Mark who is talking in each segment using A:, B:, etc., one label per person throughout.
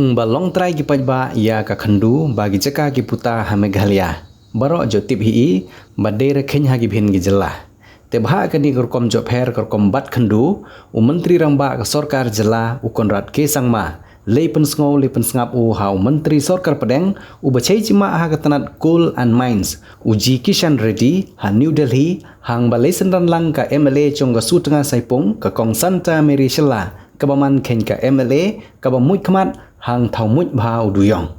A: balong trai ki pajba ya ka khandu bagi jaka ki puta ha Meghalaya baro jo tip hi badere khen ha gi bhin gi jela te bha kani korkom jo pher korkom bat khandu menteri rangba ka sarkar jela ukonrat ke sangma leipen sngo leipen sngap u hau menteri sarkar pedeng ubachai chima ha katanat coal and mines uji Kishan Reddy ha New Delhi hang balai sendan lang ka MLA chong ga su tengah saipung ka kong Santa Mary Shela kabaman khen ka MLA kabamui khmat hang thau muj bhau duyong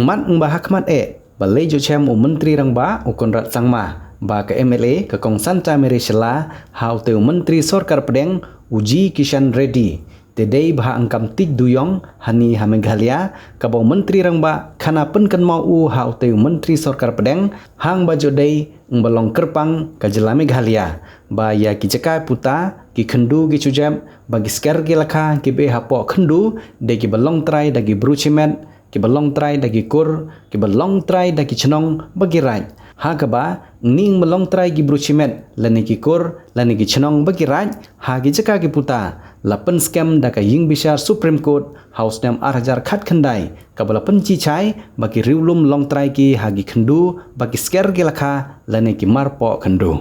A: mat ba hakmat balai jo chem menteri rangba ukonrat sangma ba ka MLA ka kong Santa Mary Shela hau te menteri sarkar pedeng uji Kishan Reddy tedei bha angkam tik duyong hani ha Meghalaya kabau menteri rangba khana pen kan mau u hau te menteri sarkar pedeng hang ba jo dei balong kerpang ka jela Meghalaya ba ya ki jaka puta ki khandu ki chujem bagi sker ki lakha ki be hapo khandu de ki balong trai dagi bruchimet ki balong trai dagi kur ki balong trai dagi chnong bagi raj ha kaba ning balong trai ki bruchimet lani ki kur lani ki chnong bagi raj ha ki jaka ki puta lapen scam daka ying bishar Supreme Court House Nam 8000 khat khandai kabala penci chai bagi riulum long trai ki hagi khandu bagi sker ki lakha lani ki marpo khandu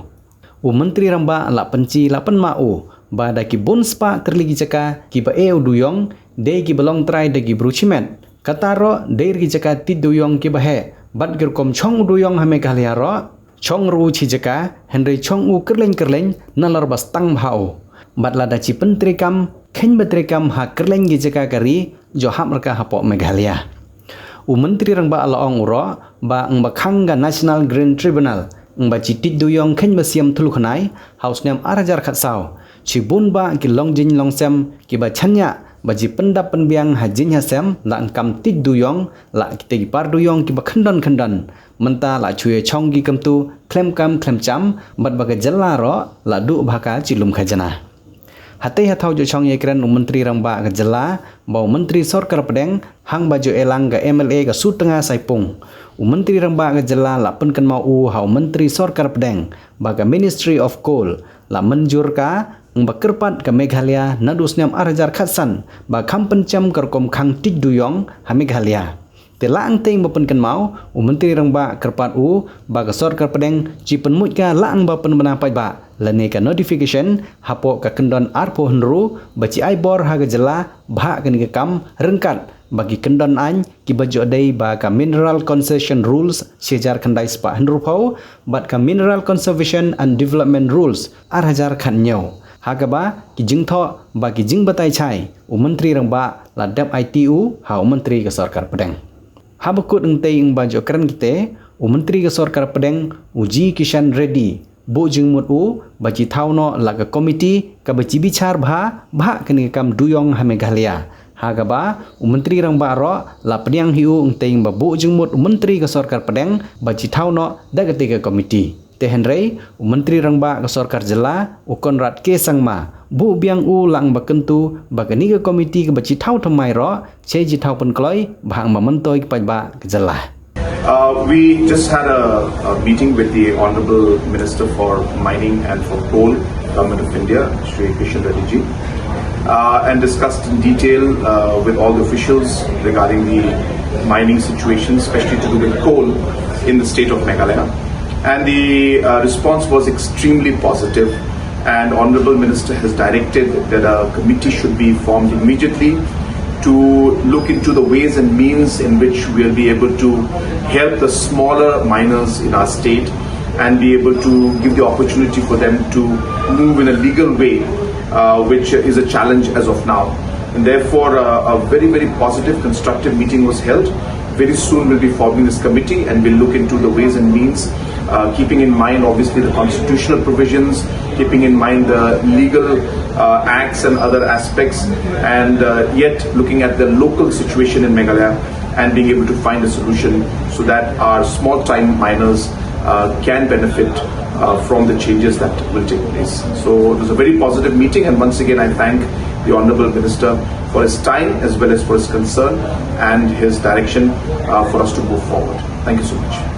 A: menteri ramba la penci la pen mau ba daki bon spa terligi jaka ki ba duyong de ki balong trai dagi bruchimet kataro de ki jaka ti duyong ki ba he bat ger kom chong duyong ha Meghalaya ro chong ru chi jaka henry chong u kerleng nalar bas tang bhau bat lada chi pentrikam khen betrikam ha kerleng gi jaka kari jo hap merka hapo Meghalaya menteri rangba alaong uro ba ang bakhang ga National Green Tribunal ba chi ti duyong khen basiam thulu khnai House Nam 8000 khat saw chi bun ba ki long jin long sem ki ba chanya ba ji pendap penbiang hajin ha sem la angkam ti duyong la ki te par duyong ki ba khandan menta la chuye chong gi kam tu klem kam klem cham bat ba ga jalla ro la du bhaka chilum khajana hate hathau jo chong ye kran menteri rangba ga jalla bau menteri sarkar pedeng hang baju elang ga MLA ga su tengah saipung menteri rangba ga jalla la pen kan mau u hau menteri sarkar pedeng ba ga Ministry of Coal la manjur ka kerpat ke Meghalaya nadus Nam 8000 khatsan ba kham pencam kerkom khang tik duyong ha Meghalaya te laang teng ba pen kan mau menteri rangba kerpat u ba ga sarkar pedeng chi pen muj ka laang ba pen bana pai ba lane ka notification hapo ka kendon arpo henru ba chi ai bor ha ga jela bha kan ga kam rengkat bagi kendon an ki bajo dei ba ka mineral concession rules sejar khandai spa henru phau bat ka mineral conservation and development rules 8000 khan nyau hagaba ki jingtho ba ki jing batai chai menteri rangba la dap ITU ha menteri ka sarkar pedeng habakut engtei ing bajo kran kite menteri ka sarkar pedeng uji Kishan Reddy bo jingmut u baji thauno laga komiti ka baji bichar bha kani kam duyong ha Meghalaya hagaba menteri rangba ro la pniang hiu engtei ba bo jingmut menteri ka sarkar pedeng baji thauno dagati ka komiti te henrei menteri rangba ka sarkar jela ukonrat ke sangma bu biang u lang bakentu bagani ka komiti ka baji thau thamai ro cheji thau pen kloi bhang ma mentoi ka pajba ka jela.
B: We just had a meeting with the Honorable Minister for Mining and for Coal, Government of India, Shri Kishan Reddy ji, and discussed in detail with all the officials regarding the mining situation, especially to do with coal in the state of Meghalaya. And the response was extremely positive, and Honorable Minister has directed that a committee should be formed immediately to look into the ways and means in which we'll be able to help the smaller miners in our state and be able to give the opportunity for them to move in a legal way, which is a challenge as of now. And therefore, a very, very positive, constructive meeting was held. Very soon we'll be forming this committee and we'll look into the ways and means, keeping in mind obviously the constitutional provisions, keeping in mind the legal acts and other aspects, and yet looking at the local situation in Meghalaya and being able to find a solution so that our small time miners can benefit from the changes that will take place. So it was a very positive meeting, and once again I thank the Honorable Minister for his time as well as for his concern and his direction for us to move forward. Thank you so much.